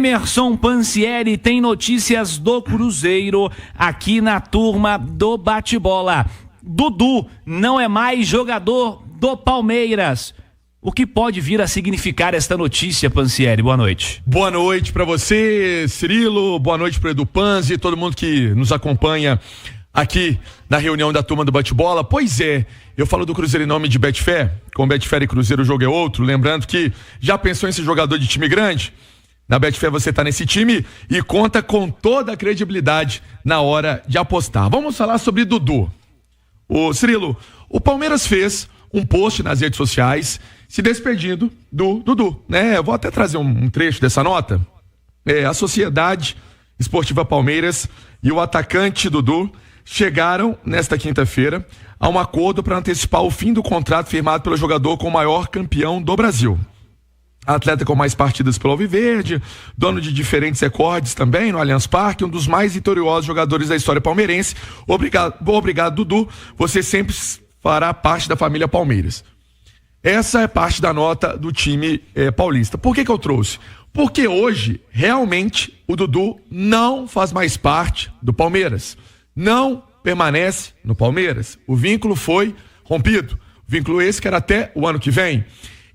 Emerson Pansieri tem notícias do Cruzeiro aqui na turma do bate-bola. Dudu não é mais jogador do Palmeiras. O que pode vir a significar esta notícia, Pansieri? Boa noite. Boa noite para você, Cirilo. Boa noite para Edu Panzi, todo mundo que nos acompanha aqui na reunião da turma do bate-bola. Pois é, eu falo do Cruzeiro em nome de Betfair. Com Betfair e Cruzeiro o jogo é outro. Lembrando que já pensou em ser jogador de time grande? Na Betfair você tá nesse time e conta com toda a credibilidade na hora de apostar. Vamos falar sobre Dudu. Cirilo, o Palmeiras fez um post nas redes sociais se despedindo do Dudu, né? Eu vou até trazer um trecho dessa nota. A Sociedade Esportiva Palmeiras e o atacante Dudu chegaram nesta quinta-feira a um acordo para antecipar o fim do contrato firmado pelo jogador com o maior campeão do Brasil. Atleta com mais partidas pelo Alviverde, dono de diferentes recordes também no Allianz Parque, um dos mais vitoriosos jogadores da história palmeirense. Obrigado, Dudu. Você sempre fará parte da família Palmeiras. Essa é parte da nota do time paulista. Por que eu trouxe? Porque hoje, realmente, o Dudu não faz mais parte do Palmeiras. Não permanece no Palmeiras. O vínculo foi rompido. O vínculo esse que era até o ano que vem.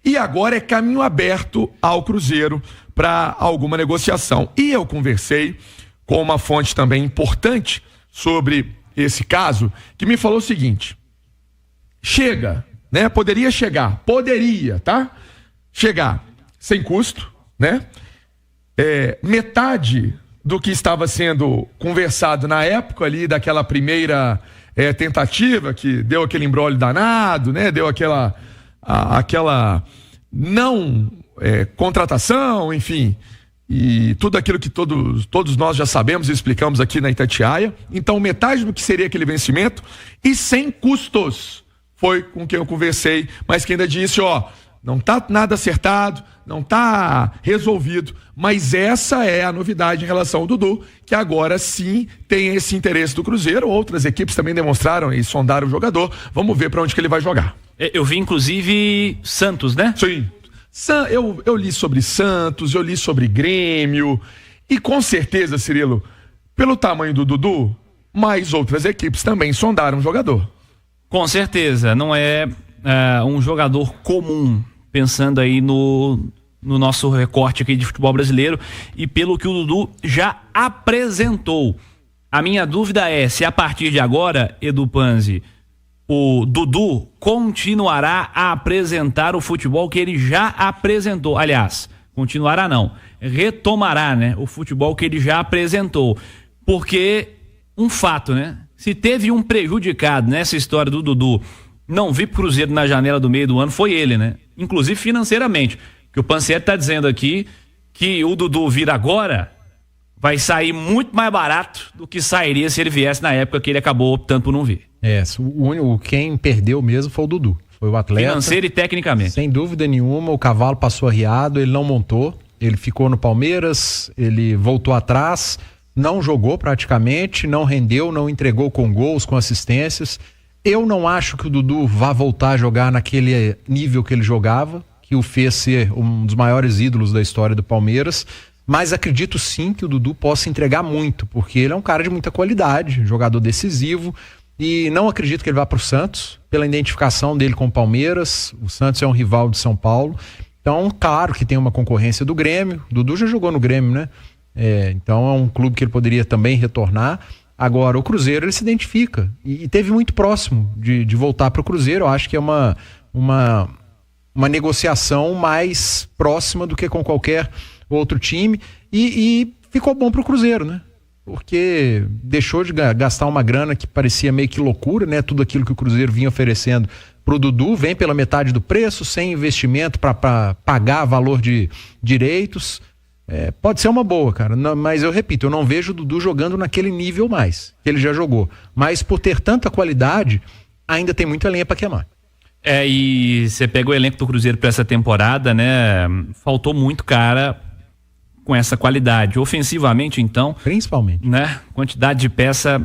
E agora é caminho aberto ao Cruzeiro para alguma negociação. E eu conversei com uma fonte também importante sobre esse caso, que me falou o seguinte: chega, né? Poderia, tá? Chegar sem custo, né? Metade do que estava sendo conversado na época ali daquela primeira tentativa, que deu aquele imbróglio danado, né? Deu aquela não contratação, enfim, e tudo aquilo que todos nós já sabemos e explicamos aqui na Itatiaia. Então, metade do que seria aquele vencimento e sem custos foi com quem eu conversei, mas que ainda disse, não tá nada acertado, não tá resolvido, mas essa é a novidade em relação ao Dudu, que agora sim tem esse interesse do Cruzeiro. Outras equipes também demonstraram e sondaram o jogador. Vamos ver para onde que ele vai jogar. Eu vi inclusive Santos, né? Sim. Eu li sobre Santos, eu li sobre Grêmio, e com certeza, Cirilo, pelo tamanho do Dudu, mais outras equipes também sondaram o jogador. Com certeza, não é um jogador comum, pensando aí no nosso recorte aqui de futebol brasileiro e pelo que o Dudu já apresentou. A minha dúvida é se a partir de agora, Edu Panzi, o Dudu continuará a apresentar o futebol que ele já apresentou. Aliás, continuará não, retomará, né, o futebol que ele já apresentou. Porque um fato, né? Se teve um prejudicado nessa história do Dudu não vir pro Cruzeiro na janela do meio do ano, foi ele, né? Inclusive financeiramente. Que o Pansieri tá dizendo aqui que o Dudu vir agora vai sair muito mais barato do que sairia se ele viesse na época que ele acabou optando por não vir. Quem perdeu mesmo foi o Dudu. Foi o atleta. Financeiro e tecnicamente. Sem dúvida nenhuma, o cavalo passou arriado, ele não montou, ele ficou no Palmeiras, ele voltou atrás, não jogou praticamente, não rendeu, não entregou com gols, com assistências. Eu não acho que o Dudu vá voltar a jogar naquele nível que ele jogava, que o fez ser um dos maiores ídolos da história do Palmeiras, mas acredito sim que o Dudu possa entregar muito, porque ele é um cara de muita qualidade, jogador decisivo, e não acredito que ele vá para o Santos, pela identificação dele com o Palmeiras. O Santos é um rival de São Paulo, então claro que tem uma concorrência do Grêmio. O Dudu já jogou no Grêmio, né? Então é um clube que ele poderia também retornar. Agora o Cruzeiro, ele se identifica e teve muito próximo de voltar para o Cruzeiro. Eu acho que é uma negociação mais próxima do que com qualquer outro time, e ficou bom para o Cruzeiro, né? Porque deixou de gastar uma grana que parecia meio que loucura, né? Tudo aquilo que o Cruzeiro vinha oferecendo pro Dudu vem pela metade do preço, sem investimento para pagar valor de direitos. Pode ser uma boa, cara, mas eu repito, eu não vejo o Dudu jogando naquele nível mais que ele já jogou, mas por ter tanta qualidade ainda tem muita lenha para queimar. E você pega o elenco do Cruzeiro para essa temporada, né? Faltou muito cara com essa qualidade. Ofensivamente, então, principalmente, né? Quantidade de peça,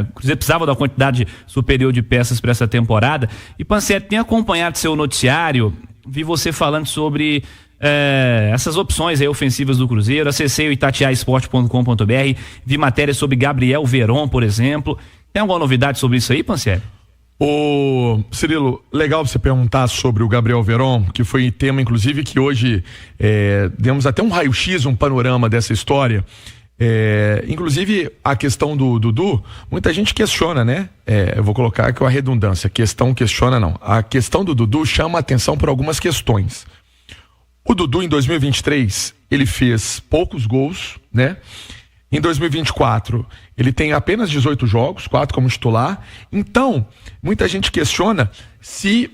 o Cruzeiro precisava de uma quantidade superior de peças para essa temporada. E Pansieri, tem acompanhado seu noticiário, vi você falando sobre essas opções aí ofensivas do Cruzeiro. Acessei o itatiaesporte.com.br, vi matéria sobre Gabriel Veron, por exemplo. Tem alguma novidade sobre isso aí, Pansieri? Ô, Cirilo, legal você perguntar sobre o Gabriel Veron, que foi tema, inclusive, que hoje demos até um raio-x, um panorama dessa história. Inclusive, a questão do Dudu, muita gente questiona, né? Eu vou colocar aqui uma redundância, questiona não. A questão do Dudu chama a atenção por algumas questões. O Dudu, em 2023, ele fez poucos gols, né? Em 2024, ele tem apenas 18 jogos, 4 como titular. Então, muita gente questiona se...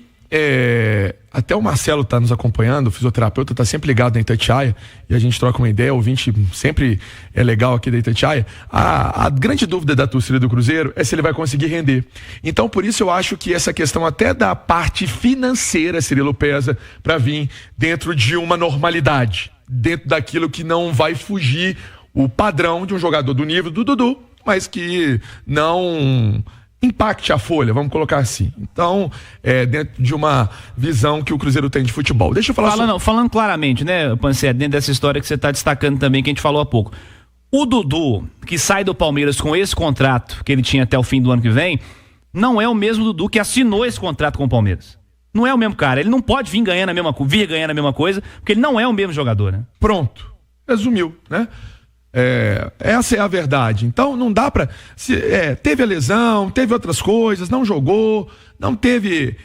até o Marcelo está nos acompanhando, o fisioterapeuta está sempre ligado na Itatiaia, e a gente troca uma ideia, o ouvinte sempre é legal aqui da Itatiaia. A grande dúvida da torcida do Cruzeiro é se ele vai conseguir render. Então, por isso eu acho que essa questão até da parte financeira, Cirilo, pesa para vir dentro de uma normalidade, dentro daquilo que não vai fugir o padrão de um jogador do nível do Dudu, mas que não impacte a folha, vamos colocar assim. Então, dentro de uma visão que o Cruzeiro tem de futebol. Deixa eu falar falando claramente, né, Pansieri, dentro dessa história que você está destacando também, que a gente falou há pouco. O Dudu, que sai do Palmeiras com esse contrato que ele tinha até o fim do ano que vem, não é o mesmo Dudu que assinou esse contrato com o Palmeiras. Não é o mesmo cara. Ele não pode vir ganhando a mesma coisa, porque ele não é o mesmo jogador, né? Pronto. Resumiu, né? Essa é a verdade. Então não dá pra... teve a lesão, teve outras coisas, não jogou, não teve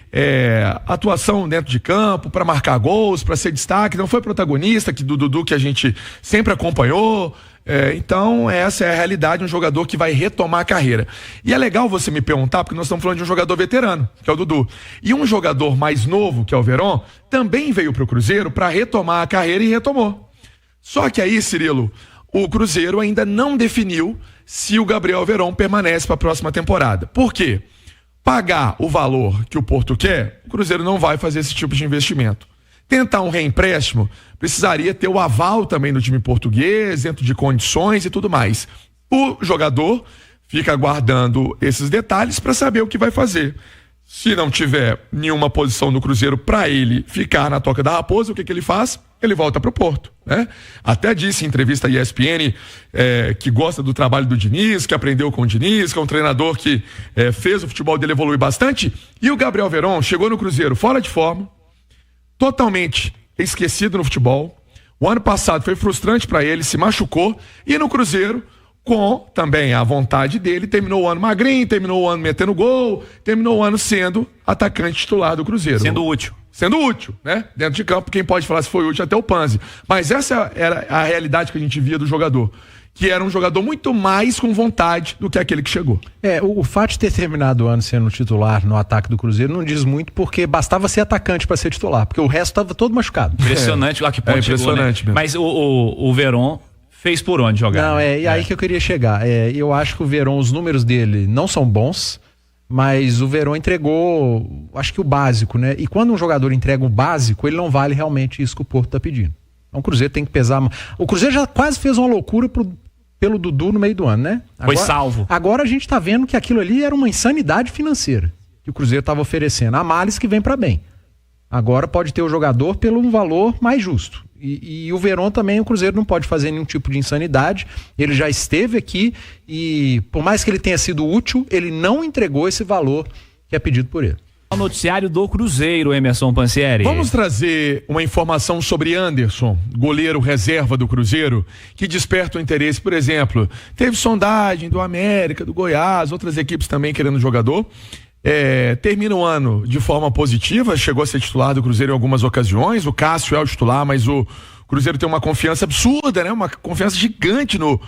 atuação dentro de campo para marcar gols, para ser destaque, não foi protagonista do Dudu que a gente sempre acompanhou. Então essa é a realidade de um jogador que vai retomar a carreira. E é legal você me perguntar, porque nós estamos falando de um jogador veterano, que é o Dudu, e um jogador mais novo, que é o Veron, também veio pro Cruzeiro para retomar a carreira e retomou. Só que aí, Cirilo, o Cruzeiro ainda não definiu se o Gabriel Veron permanece para a próxima temporada. Por quê? Pagar o valor que o Porto quer, o Cruzeiro não vai fazer esse tipo de investimento. Tentar um reempréstimo, precisaria ter o aval também do time português, dentro de condições e tudo mais. O jogador fica aguardando esses detalhes para saber o que vai fazer. Se não tiver nenhuma posição no Cruzeiro para ele ficar na Toca da Raposa, o que ele faz? Ele volta para o Porto, né? Até disse em entrevista à ESPN que gosta do trabalho do Diniz, que aprendeu com o Diniz, que é um treinador que fez o futebol dele evoluir bastante. E o Gabriel Veron chegou no Cruzeiro fora de forma, totalmente esquecido no futebol. O ano passado foi frustrante para ele, se machucou, e no Cruzeiro, com também a vontade dele, terminou o ano magrinho, terminou o ano metendo gol, terminou o ano sendo atacante titular do Cruzeiro. Sendo útil, né? Dentro de campo, quem pode falar se foi útil até o Panzi. Mas essa era a realidade que a gente via do jogador, que era um jogador muito mais com vontade do que aquele que chegou. O fato de ter terminado o ano sendo titular no ataque do Cruzeiro não diz muito, porque bastava ser atacante para ser titular, porque o resto estava todo machucado. Impressionante lá que ponto impressionante chegou, né? Mas o Veron fez por onde jogar? Não, e aí que eu queria chegar. Eu acho que o Veron, os números dele não são bons, mas o Veron entregou, acho que o básico, né? E quando um jogador entrega o básico, ele não vale realmente isso que o Porto tá pedindo. Então o Cruzeiro tem que pesar. O Cruzeiro já quase fez uma loucura pelo Dudu no meio do ano, né? Foi salvo. Agora a gente tá vendo que aquilo ali era uma insanidade financeira que o Cruzeiro tava oferecendo. A males que vem para bem. Agora pode ter o jogador pelo um valor mais justo. E o Veron também, o Cruzeiro não pode fazer nenhum tipo de insanidade. Ele já esteve aqui e, por mais que ele tenha sido útil, ele não entregou esse valor que é pedido por ele. O noticiário do Cruzeiro, Emerson Pansieri. Vamos trazer uma informação sobre Anderson, goleiro reserva do Cruzeiro, que desperta o interesse. Por exemplo, teve sondagem do América, do Goiás, outras equipes também querendo jogador. Termina o ano de forma positiva, chegou a ser titular do Cruzeiro em algumas ocasiões. O Cássio é o titular, mas o Cruzeiro tem uma confiança absurda, né? Uma confiança gigante no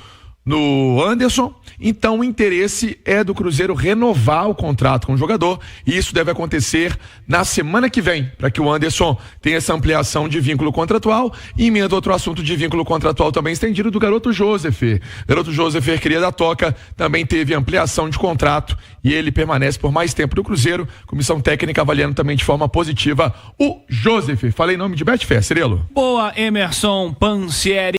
Anderson. Então o interesse é do Cruzeiro renovar o contrato com o jogador, e isso deve acontecer na semana que vem, para que o Anderson tenha essa ampliação de vínculo contratual. E emenda outro assunto de vínculo contratual também estendido do garoto Joseph. Garoto Joseph, cria da Toca, também teve ampliação de contrato e ele permanece por mais tempo no Cruzeiro. Comissão técnica avaliando também de forma positiva o Joseph. Falei em nome de Betfair, Cirilo. Boa, Emerson Pansieri.